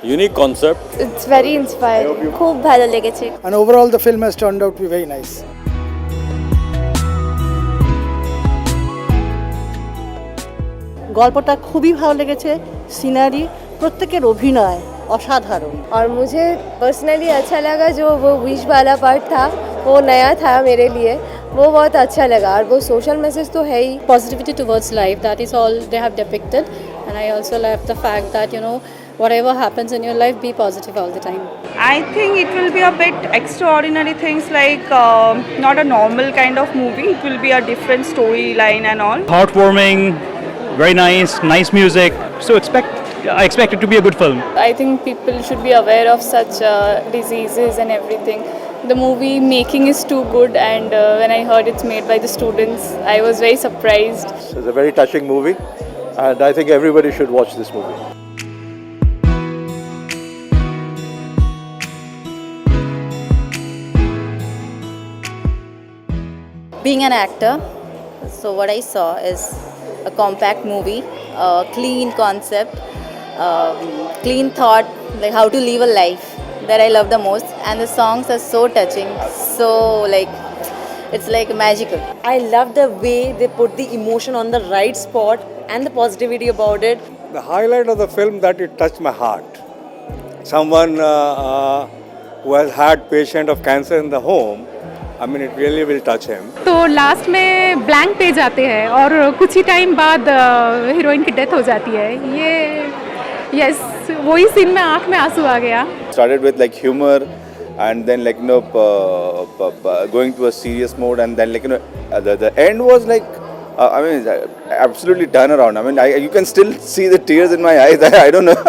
unique concept. It's very inspiring. খুব ভালো লেগেছে। And overall the film has turned out to be very nice. গল্পটা খুবই ভালো লেগেছে, সিনারি, প্রত্যেকের অভিনয় অসাধারণ। और मुझे पर्सनली अच्छा लगा जो वो विश वाला पार्ट था, वो नया था मेरे लिए, वो बहुत अच्छा लगा। और वो सोशल मैसेज तो है ही। Positivity towards life, that is all they have depicted. And I also love the fact that, whatever happens in your life, be positive all the time. I think it will be a bit extraordinary things like not a normal kind of movie. It will be a different storyline and all. Heartwarming, very nice music. So I expect it to be a good film. I think people should be aware of such diseases and everything. The movie making is too good, and when I heard it's made by the students, I was very surprised. It's a very touching movie, and I think everybody should watch this movie. Being an actor, so what I saw is a compact movie, a clean concept, clean thought, like how to live a life that I love the most. And the songs are so touching, so it's like magical. I love the way they put the emotion on the right spot and the positivity about it. The highlight of the film that it touched my heart. Someone who has had patient of cancer in the home, I mean, it really will touch him. तो last में blank page आते हैं और कुछ ही time बाद heroine की death हो जाती है। ये यस वही सीन में आँख में आंसू आ गया। Started with like humor, and then going to a serious mode, and then the end was like absolutely turn around. I mean, you can still see the tears in my eyes. I don't know.